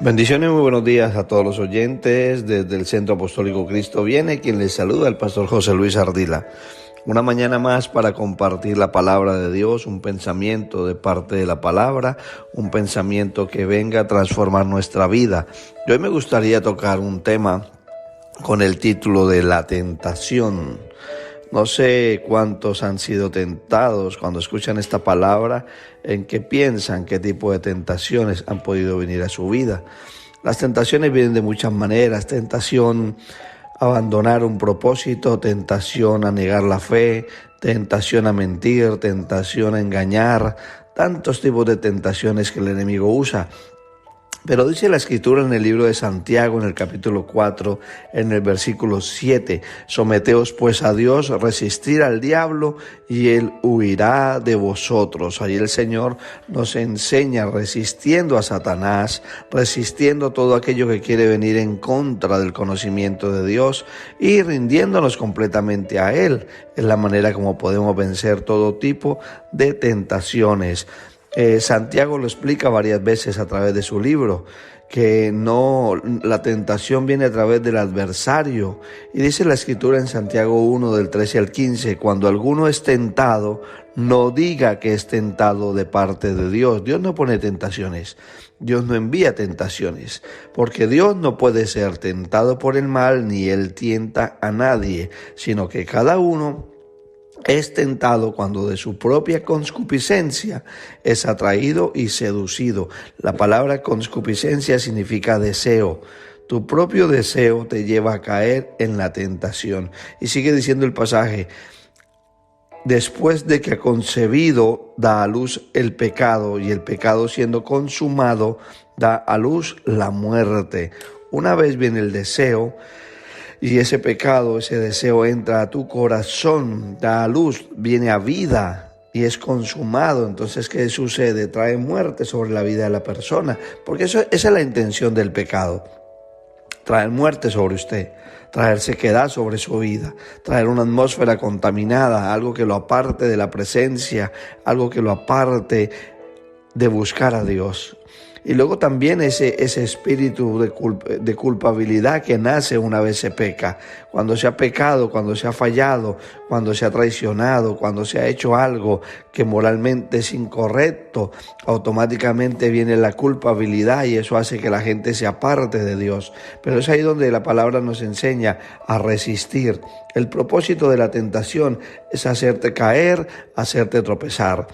Bendiciones y muy buenos días a todos los oyentes. Desde el Centro Apostólico Cristo Viene, quien les saluda, el pastor José Luis Ardila. Una mañana más para compartir la palabra de Dios, un pensamiento de parte de la palabra, un pensamiento que venga a transformar nuestra vida. Y hoy me gustaría tocar un tema con el título de la tentación. No sé cuántos han sido tentados cuando escuchan esta palabra, en qué piensan, qué tipo de tentaciones han podido venir a su vida. Las tentaciones vienen de muchas maneras: tentación a abandonar un propósito, tentación a negar la fe, tentación a mentir, tentación a engañar, tantos tipos de tentaciones que el enemigo usa. Pero dice la Escritura en el libro de Santiago, en el capítulo 4, en el versículo 7, someteos pues a Dios, resistir al diablo y él huirá de vosotros. Ahí el Señor nos enseña resistiendo a Satanás, resistiendo todo aquello que quiere venir en contra del conocimiento de Dios y rindiéndonos completamente a Él. Es la manera como podemos vencer todo tipo de tentaciones. Santiago lo explica varias veces a través de su libro, que la tentación viene a través del adversario. Y dice la Escritura en Santiago 1, del 13 al 15, cuando alguno es tentado, no diga que es tentado de parte de Dios. Dios no pone tentaciones, Dios no envía tentaciones, porque Dios no puede ser tentado por el mal, ni Él tienta a nadie, sino que cada uno es tentado cuando de su propia concupiscencia es atraído y seducido. La palabra concupiscencia significa deseo. Tu propio deseo te lleva a caer en la tentación. Y sigue diciendo el pasaje: después de que ha concebido, da a luz el pecado, y el pecado, siendo consumado, da a luz la muerte. Una vez viene el deseo, y ese pecado, ese deseo entra a tu corazón, da a luz, viene a vida y es consumado. Entonces, ¿qué sucede? Trae muerte sobre la vida de la persona, porque esa es la intención del pecado: traer muerte sobre usted, traer sequedad sobre su vida, traer una atmósfera contaminada, algo que lo aparte de la presencia, algo que lo aparte de buscar a Dios. Y luego también ese espíritu de culpabilidad que nace una vez se peca. Cuando se ha pecado, cuando se ha fallado, cuando se ha traicionado, cuando se ha hecho algo que moralmente es incorrecto, automáticamente viene la culpabilidad y eso hace que la gente se aparte de Dios. Pero es ahí donde la palabra nos enseña a resistir. El propósito de la tentación es hacerte caer, hacerte tropezar.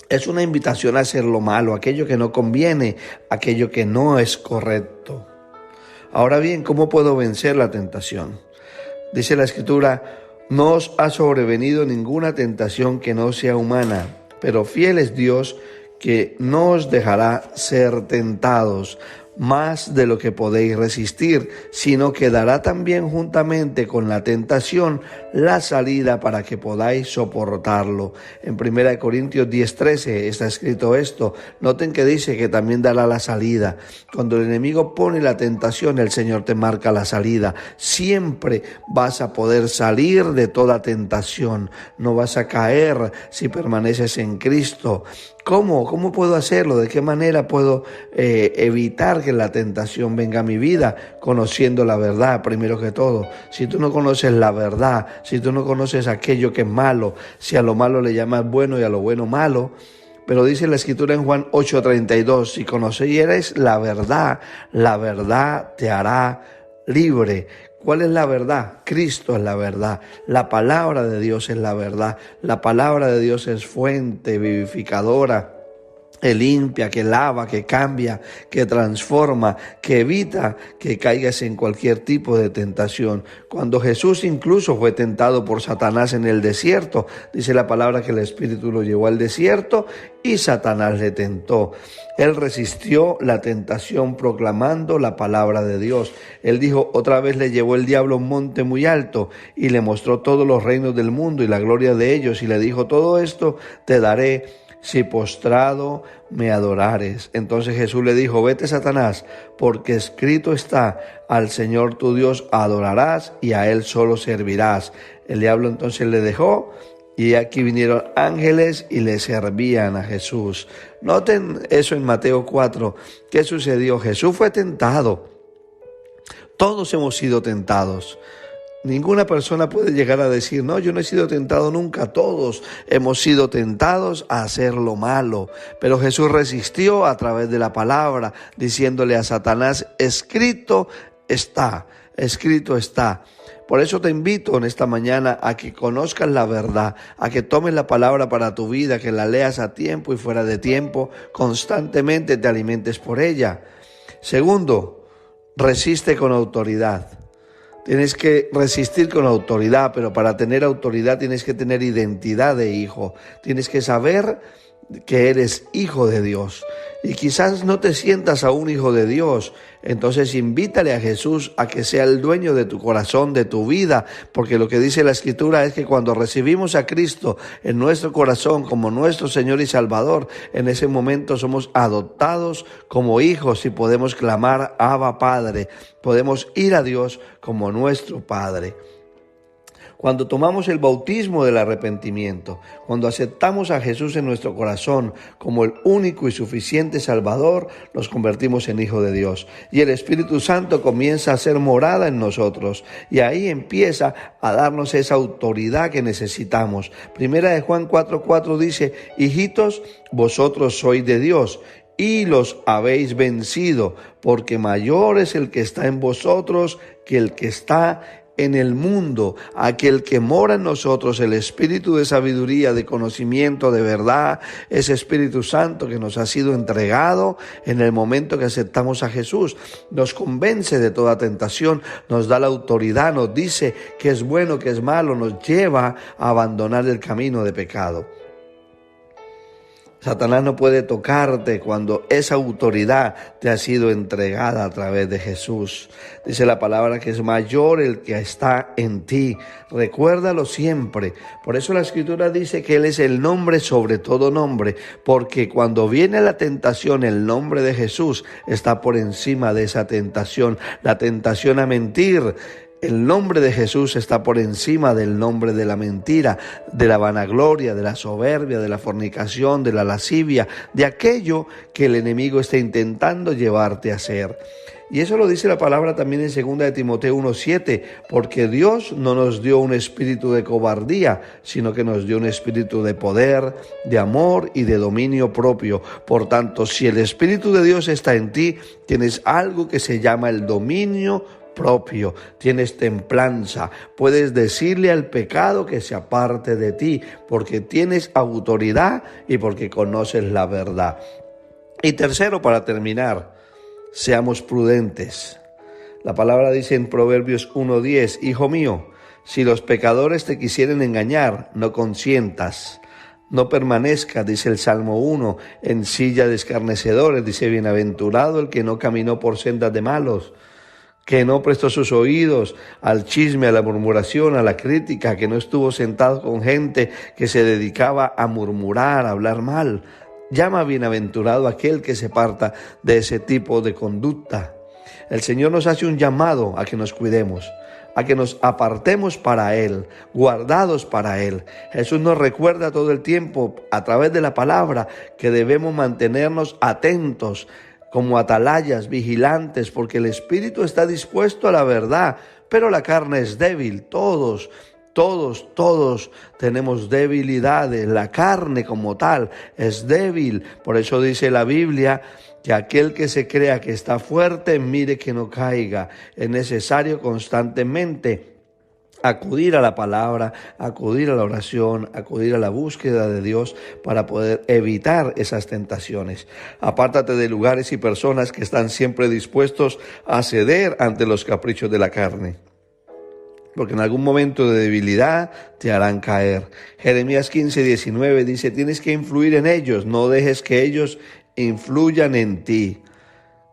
Es una invitación a hacer lo malo, aquello que no conviene, aquello que no es correcto. Ahora bien, ¿cómo puedo vencer la tentación? Dice la Escritura: no os ha sobrevenido ninguna tentación que no sea humana, pero fiel es Dios, que no os dejará ser tentados más de lo que podéis resistir, sino que dará también juntamente con la tentación la salida para que podáis soportarlo. En 1 Corintios 10:13 está escrito esto. Noten que dice que también dará la salida. Cuando el enemigo pone la tentación, el Señor te marca la salida. Siempre vas a poder salir de toda tentación. No vas a caer si permaneces en Cristo. ¿Cómo puedo hacerlo? ¿De qué manera puedo evitar que la tentación venga a mi vida? Conociendo la verdad, primero que todo. Si tú no conoces la verdad, si tú no conoces aquello que es malo, si a lo malo le llamas bueno y a lo bueno malo. Pero dice la Escritura en Juan 8:32, si conocieres la verdad te hará libre. ¿Cuál es la verdad? Cristo es la verdad. La palabra de Dios es la verdad. La palabra de Dios es fuente vivificadora, que limpia, que lava, que cambia, que transforma, que evita que caigas en cualquier tipo de tentación. Cuando Jesús incluso fue tentado por Satanás en el desierto, dice la palabra que el Espíritu lo llevó al desierto y Satanás le tentó. Él resistió la tentación proclamando la palabra de Dios. Él dijo: otra vez le llevó el diablo a un monte muy alto y le mostró todos los reinos del mundo y la gloria de ellos, y le dijo: todo esto te daré si postrado me adorares. Entonces Jesús le dijo: vete, Satanás, porque escrito está: al Señor tu Dios adorarás y a Él solo servirás. El diablo entonces le dejó Y aquí vinieron ángeles y le servían a Jesús. Noten eso en Mateo 4. ¿Qué sucedió? Jesús fue tentado. Todos hemos sido tentados. Ninguna persona puede llegar a decir, no, yo no he sido tentado nunca. Todos hemos sido tentados a hacer lo malo. Pero Jesús resistió a través de la palabra, diciéndole a Satanás, escrito está, escrito está. Por eso te invito en esta mañana a que conozcas la verdad, a que tomes la palabra para tu vida, que la leas a tiempo y fuera de tiempo, constantemente te alimentes por ella. Segundo, resiste con autoridad. Tienes que resistir con autoridad, pero para tener autoridad tienes que tener identidad de hijo. Tienes que saber que eres hijo de Dios. Y quizás no te sientas aún hijo de Dios. Entonces invítale a Jesús a que sea el dueño de tu corazón, de tu vida, porque lo que dice la Escritura es que cuando recibimos a Cristo en nuestro corazón como nuestro Señor y Salvador, en ese momento somos adoptados como hijos y podemos clamar Abba Padre, podemos ir a Dios como nuestro Padre. Cuando tomamos el bautismo del arrepentimiento, cuando aceptamos a Jesús en nuestro corazón como el único y suficiente Salvador, nos convertimos en hijos de Dios. Y el Espíritu Santo comienza a hacer morada en nosotros. Y ahí empieza a darnos esa autoridad que necesitamos. Primera de Juan 4:4 dice, hijitos, vosotros sois de Dios y los habéis vencido, porque mayor es el que está en vosotros que el que está en el mundo. Aquel que mora en nosotros, el Espíritu de sabiduría, de conocimiento, de verdad, ese Espíritu Santo que nos ha sido entregado en el momento que aceptamos a Jesús, nos convence de toda tentación, nos da la autoridad, nos dice que es bueno, que es malo, nos lleva a abandonar el camino de pecado. Satanás no puede tocarte cuando esa autoridad te ha sido entregada a través de Jesús. Dice la palabra que es mayor el que está en ti. Recuérdalo siempre. Por eso la Escritura dice que Él es el nombre sobre todo nombre, porque cuando viene la tentación, el nombre de Jesús está por encima de esa tentación. La tentación a mentir, el nombre de Jesús está por encima del nombre de la mentira, de la vanagloria, de la soberbia, de la fornicación, de la lascivia, de aquello que el enemigo está intentando llevarte a hacer. Y eso lo dice la palabra también en 2 de Timoteo 1:7, porque Dios no nos dio un espíritu de cobardía, sino que nos dio un espíritu de poder, de amor y de dominio propio. Por tanto, si el Espíritu de Dios está en ti, tienes algo que se llama el dominio propio, tienes templanza, puedes decirle al pecado que se aparte de ti, porque tienes autoridad y porque conoces la verdad. Y tercero, para terminar, seamos prudentes. La palabra dice en Proverbios 1:10, hijo mío, si los pecadores te quisieren engañar, no consientas. No permanezca, dice el Salmo 1, en silla de escarnecedores, dice bienaventurado el que no caminó por sendas de malos, que no prestó sus oídos al chisme, a la murmuración, a la crítica, que no estuvo sentado con gente que se dedicaba a murmurar, a hablar mal. Llama bienaventurado aquel que se aparta de ese tipo de conducta. El Señor nos hace un llamado a que nos cuidemos, a que nos apartemos para Él, guardados para Él. Jesús nos recuerda todo el tiempo a través de la palabra que debemos mantenernos atentos, como atalayas, vigilantes, porque el espíritu está dispuesto a la verdad, pero la carne es débil. Todos tenemos debilidades. La carne como tal es débil. Por eso dice la Biblia que aquel que se crea que está fuerte, mire que no caiga. Es necesario constantemente acudir a la palabra, acudir a la oración, acudir a la búsqueda de Dios para poder evitar esas tentaciones. Apártate de lugares y personas que están siempre dispuestos a ceder ante los caprichos de la carne, porque en algún momento de debilidad te harán caer. Jeremías 15:19 dice, tienes que influir en ellos, no dejes que ellos influyan en ti.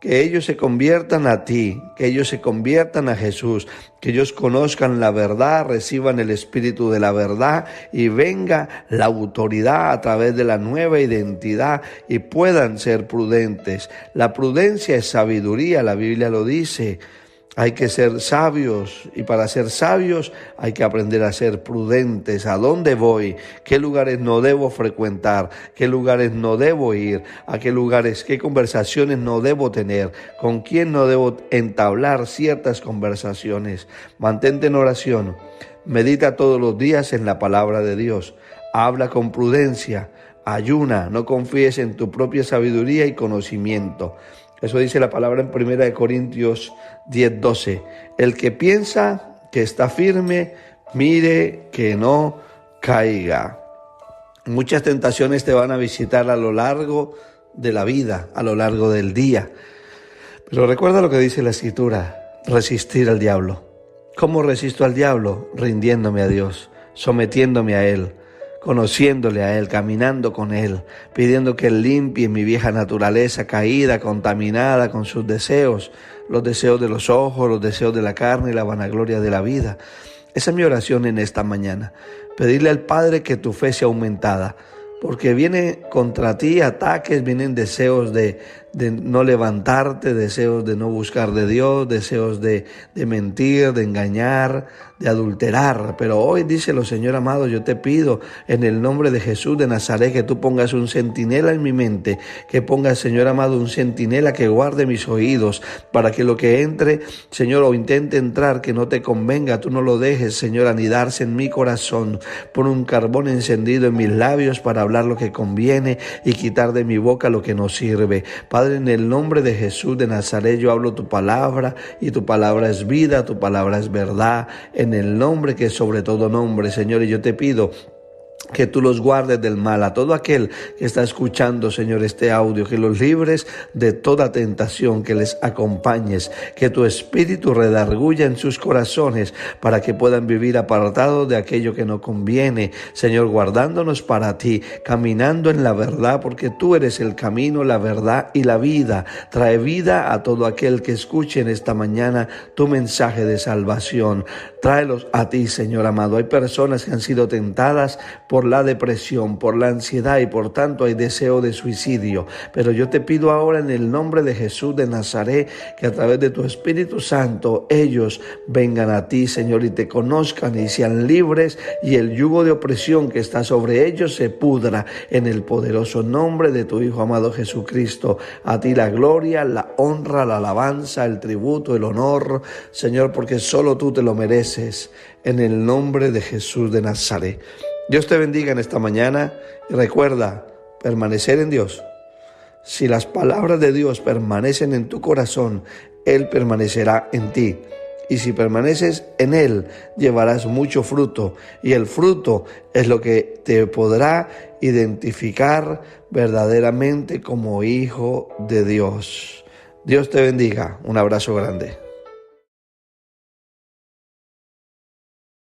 Que ellos se conviertan a ti, que ellos se conviertan a Jesús, que ellos conozcan la verdad, reciban el espíritu de la verdad y venga la autoridad a través de la nueva identidad y puedan ser prudentes. La prudencia es sabiduría, la Biblia lo dice. Hay que ser sabios y para ser sabios hay que aprender a ser prudentes. ¿A dónde voy? ¿Qué lugares no debo frecuentar? ¿Qué lugares no debo ir? ¿A qué lugares, qué conversaciones no debo tener? ¿Con quién no debo entablar ciertas conversaciones? Mantente en oración. Medita todos los días en la palabra de Dios. Habla con prudencia. Ayuna. No confíes en tu propia sabiduría y conocimiento. Eso dice la palabra en 1 Corintios 10:12. El que piensa que está firme, mire que no caiga. Muchas tentaciones te van a visitar a lo largo de la vida, a lo largo del día. Pero recuerda lo que dice la Escritura, resistir al diablo. ¿Cómo resisto al diablo? Rindiéndome a Dios, sometiéndome a Él, conociéndole a Él, caminando con Él, pidiendo que Él limpie mi vieja naturaleza caída, contaminada con sus deseos, los deseos de los ojos, los deseos de la carne y la vanagloria de la vida. Esa es mi oración en esta mañana, pedirle al Padre que tu fe sea aumentada, porque viene contra ti ataques, vienen deseos de no levantarte, deseos de no buscar de Dios, deseos de mentir, de engañar, de adulterar. Pero hoy, díselo, Señor amado, yo te pido en el nombre de Jesús de Nazaret que tú pongas un centinela en mi mente, que pongas, Señor amado, un centinela que guarde mis oídos para que lo que entre, Señor, o intente entrar, que no te convenga, tú no lo dejes, Señor, anidarse en mi corazón. Pon un carbón encendido en mis labios para hablar lo que conviene y quitar de mi boca lo que no sirve. Padre, en el nombre de Jesús de Nazaret yo hablo tu palabra y tu palabra es vida, tu palabra es verdad, en el nombre que es sobre todo nombre, Señor, y yo te pido que tú los guardes del mal, a todo aquel que está escuchando, Señor, este audio, que los libres de toda tentación, que les acompañes, que tu espíritu redarguya en sus corazones para que puedan vivir apartados de aquello que no conviene, Señor, guardándonos para ti, caminando en la verdad, porque tú eres el camino, la verdad y la vida. Trae vida a todo aquel que escuche en esta mañana tu mensaje de salvación. Tráelos a ti, Señor amado. Hay personas que han sido tentadas por la depresión, por la ansiedad y por tanto hay deseo de suicidio. Pero yo te pido ahora en el nombre de Jesús de Nazaret que a través de tu Espíritu Santo ellos vengan a ti, Señor, y te conozcan y sean libres y el yugo de opresión que está sobre ellos se pudra en el poderoso nombre de tu Hijo amado Jesucristo. A ti la gloria, la honra, la alabanza, el tributo, el honor, Señor, porque solo tú te lo mereces, en el nombre de Jesús de Nazaret. Dios te bendiga en esta mañana y recuerda permanecer en Dios. Si las palabras de Dios permanecen en tu corazón, Él permanecerá en ti. Y si permaneces en Él, llevarás mucho fruto. Y el fruto es lo que te podrá identificar verdaderamente como hijo de Dios. Dios te bendiga. Un abrazo grande.